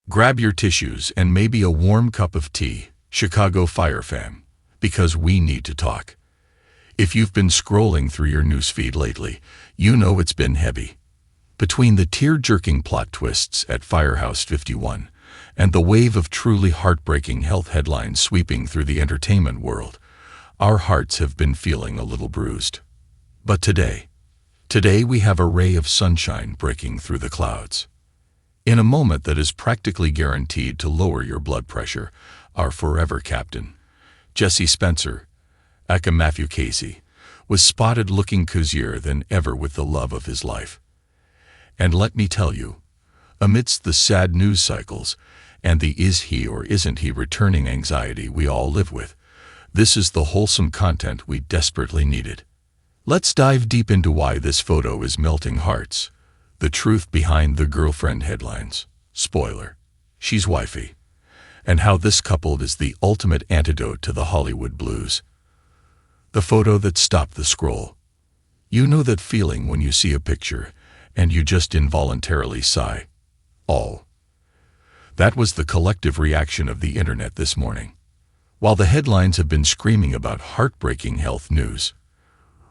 Grab your tissues and maybe a warm cup of tea, Chicago Fire fam, because we need to talk. If you've been scrolling through your newsfeed lately, you know it's been heavy. Between the tear-jerking plot twists at Firehouse 51 and the wave of truly heartbreaking health headlines sweeping through the entertainment world, our hearts have been feeling a little bruised. But today we have a ray of sunshine breaking through the clouds. In a moment that is practically guaranteed to lower your blood pressure, our forever captain, Jesse Spencer, aka Matthew Casey, was spotted looking cozier than ever with the love of his life. And let me tell you, amidst the sad news cycles and the is he or isn't he returning anxiety we all live with, this is the wholesome content we desperately needed. Let's dive deep into why this photo is melting hearts, the truth behind the girlfriend headlines, spoiler, she's wifey, and how this couple is the ultimate antidote to the Hollywood blues. The photo that stopped the scroll. You know that feeling when you see a picture and you just involuntarily sigh. Oh. That was the collective reaction of the internet this morning. While the headlines have been screaming about heartbreaking health news,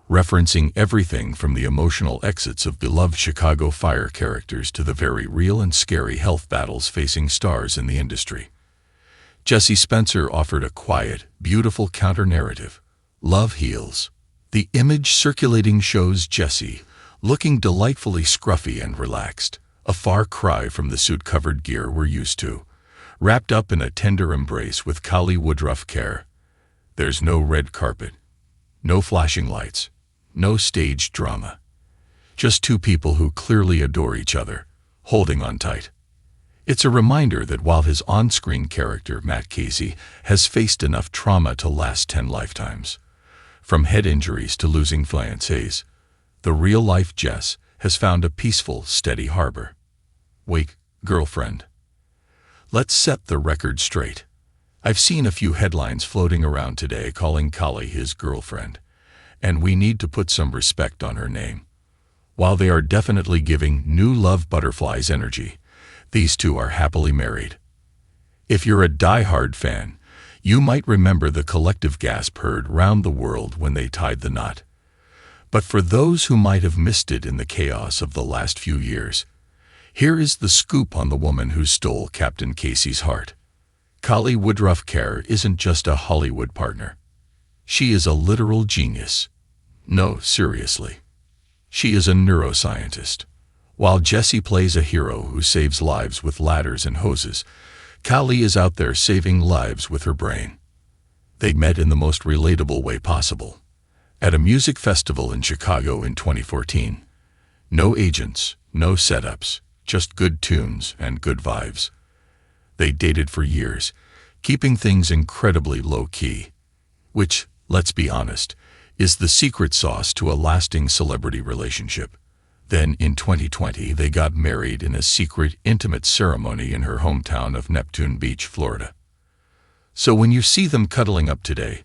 referencing everything from the emotional exits of beloved Chicago Fire characters to the very real and scary health battles facing stars in the industry, Jesse Spencer offered a quiet, beautiful counter-narrative. Love heals. The image circulating shows Jesse, looking delightfully scruffy and relaxed, a far cry from the suit-covered gear we're used to, wrapped up in a tender embrace with Kali Woodruff care. There's no red carpet, no flashing lights, no staged drama. Just two people who clearly adore each other, holding on tight. It's a reminder that while his on-screen character, Matt Casey, has faced enough trauma to last 10 lifetimes, from head injuries to losing fiancés, the real-life Jess has found a peaceful, steady harbor. Wait, girlfriend. Let's set the record straight. I've seen a few headlines floating around today calling Kali his girlfriend, and we need to put some respect on her name. While they are definitely giving new love butterflies energy, these two are happily married. If you're a die-hard fan, you might remember the collective gasp heard round the world when they tied the knot. But for those who might have missed it in the chaos of the last few years, here is the scoop on the woman who stole Captain Casey's heart. Kali Woodruff Kerr isn't just a Hollywood partner. She is a literal genius. No, seriously. She is a neuroscientist. While Jesse plays a hero who saves lives with ladders and hoses, Kali is out there saving lives with her brain. They met in the most relatable way possible, at a music festival in Chicago in 2014. No agents, no setups, just good tunes and good vibes. They dated for years, keeping things incredibly low-key, which, let's be honest, is the secret sauce to a lasting celebrity relationship. Then, in 2020, they got married in a secret, intimate ceremony in her hometown of Neptune Beach, Florida. So when you see them cuddling up today,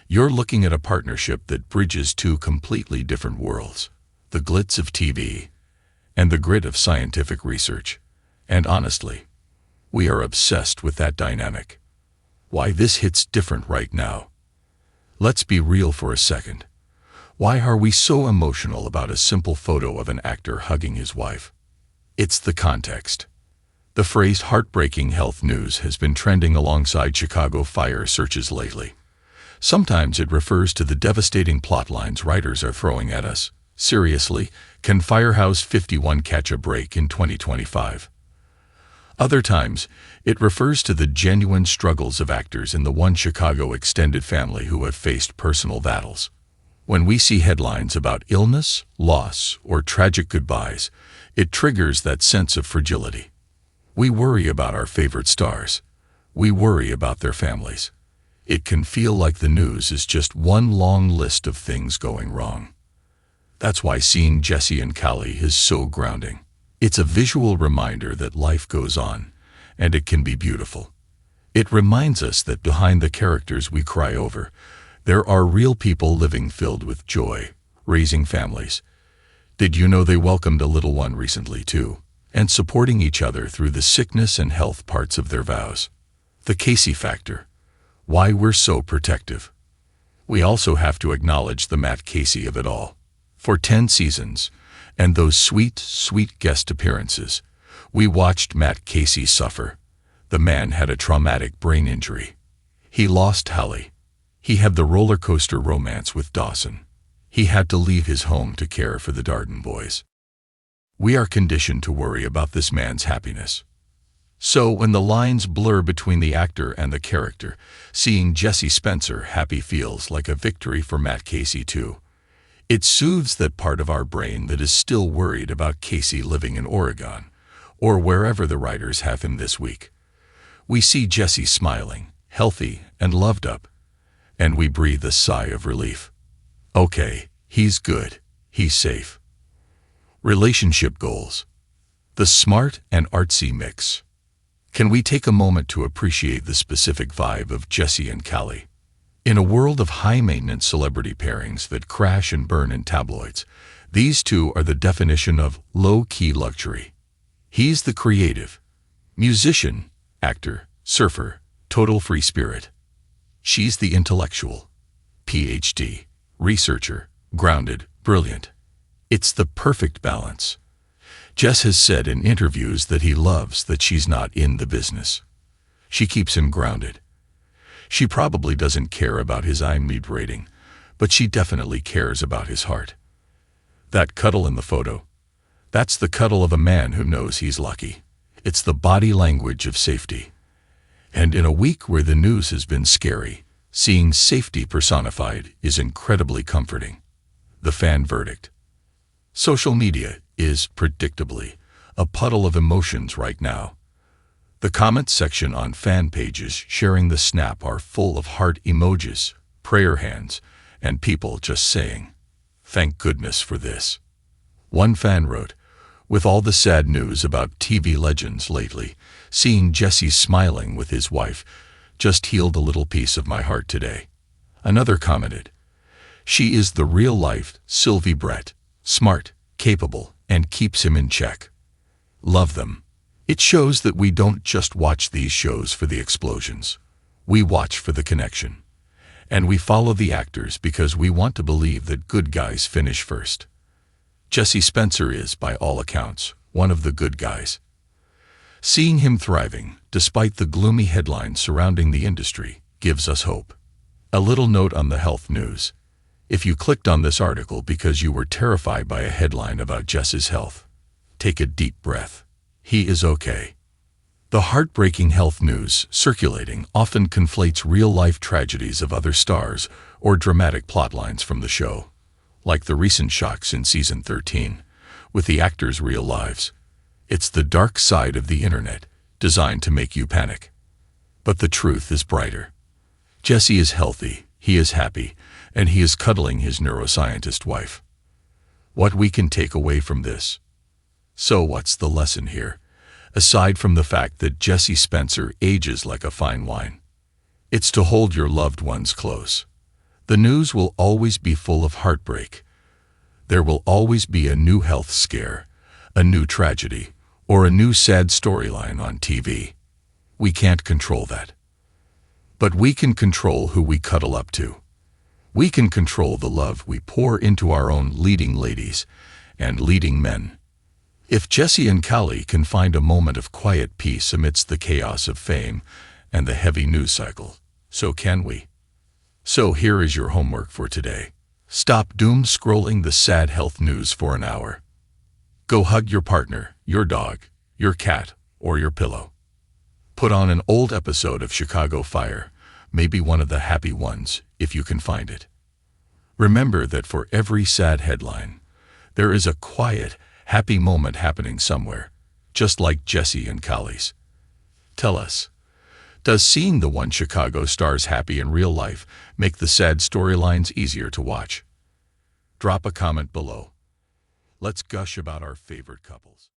you're looking at a partnership that bridges two completely different worlds, the glitz of TV and the grit of scientific research. And honestly, we are obsessed with that dynamic. Why this hits different right now? Let's be real for a second. Why are we so emotional about a simple photo of an actor hugging his wife? It's the context. The phrase heartbreaking health news has been trending alongside Chicago Fire searches lately. Sometimes it refers to the devastating plot lines writers are throwing at us. Seriously, can Firehouse 51 catch a break in 2025? Other times, it refers to the genuine struggles of actors in the One Chicago extended family who have faced personal battles. When we see headlines about illness, loss, or tragic goodbyes, it triggers that sense of fragility. We worry about our favorite stars. We worry about their families. It can feel like the news is just one long list of things going wrong. That's why seeing Jesse and Kali is so grounding. It's a visual reminder that life goes on, and it can be beautiful. It reminds us that behind the characters we cry over, there are real people living filled with joy, raising families. Did you know they welcomed a little one recently too? and supporting each other through the sickness and health parts of their vows. The Casey factor. Why we're so protective. We also have to acknowledge the Matt Casey of it all. For 10 seasons, and those sweet, sweet guest appearances, we watched Matt Casey suffer. The man had a traumatic brain injury. He lost Hallie. He had the roller coaster romance with Dawson. He had to leave his home to care for the Darden boys. We are conditioned to worry about this man's happiness. So when the lines blur between the actor and the character, seeing Jesse Spencer happy feels like a victory for Matt Casey too. It soothes that part of our brain that is still worried about Casey living in Oregon, or wherever the writers have him this week. We see Jesse smiling, healthy, and loved up, and we breathe a sigh of relief. Okay, he's good, he's safe. Relationship goals. The smart and artsy mix. Can we take a moment to appreciate the specific vibe of Jesse and Callie? In a world of high-maintenance celebrity pairings that crash and burn in tabloids, these two are the definition of low-key luxury. He's the creative, musician, actor, surfer, total free spirit. She's the intellectual, PhD, researcher, grounded, brilliant. It's the perfect balance. Jess has said in interviews that he loves that she's not in the business. She keeps him grounded. She probably doesn't care about his IMDb rating, but she definitely cares about his heart. That cuddle in the photo, that's the cuddle of a man who knows he's lucky. It's the body language of safety. And in a week where the news has been scary, seeing safety personified is incredibly comforting. The fan verdict. Social media is, predictably, a puddle of emotions right now. The comments section on fan pages sharing the snap are full of heart emojis, prayer hands, and people just saying, "Thank goodness for this." One fan wrote, "With all the sad news about TV legends lately, seeing Jesse smiling with his wife just healed a little piece of my heart today." Another commented, "She is the real-life Sylvie Brett, smart, capable, and keeps him in check. Love them." It shows that we don't just watch these shows for the explosions. We watch for the connection. And we follow the actors because we want to believe that good guys finish first. Jesse Spencer is, by all accounts, one of the good guys. Seeing him thriving, despite the gloomy headlines surrounding the industry, gives us hope. A little note on the health news. If you clicked on this article because you were terrified by a headline about Jess's health, take a deep breath. He is okay. The heartbreaking health news circulating often conflates real-life tragedies of other stars or dramatic plotlines from the show, like the recent SHOCKS in season 13, with the actors' real lives. It's the dark side of the internet, designed to make you panic. But the truth is brighter. Jesse is healthy, he is happy, and he is cuddling his neuroscientist wife. What we can take away from this? So what's the lesson here? Aside from the fact that Jesse Spencer ages like a fine wine, it's to hold your loved ones close. The news will always be full of heartbreak. There will always be a new health scare, a new tragedy, or a new sad storyline on TV. We can't control that. But we can control who we cuddle up to. We can control the love we pour into our own leading ladies and leading men. If Jesse and Callie can find a moment of quiet peace amidst the chaos of fame and the heavy news cycle, so can we. So here is your homework for today. Stop doom scrolling the sad health news for an hour. Go hug your partner, your dog, your cat, or your pillow. Put on an old episode of Chicago Fire, maybe one of the happy ones, if you can find it. Remember that for every sad headline, there is a quiet, happy moment happening somewhere, just like Jesse and Callie's. Tell us, does seeing the one Chicago stars happy in real life make the sad storylines easier to watch? Drop a comment below. Let's gush about our favorite couples.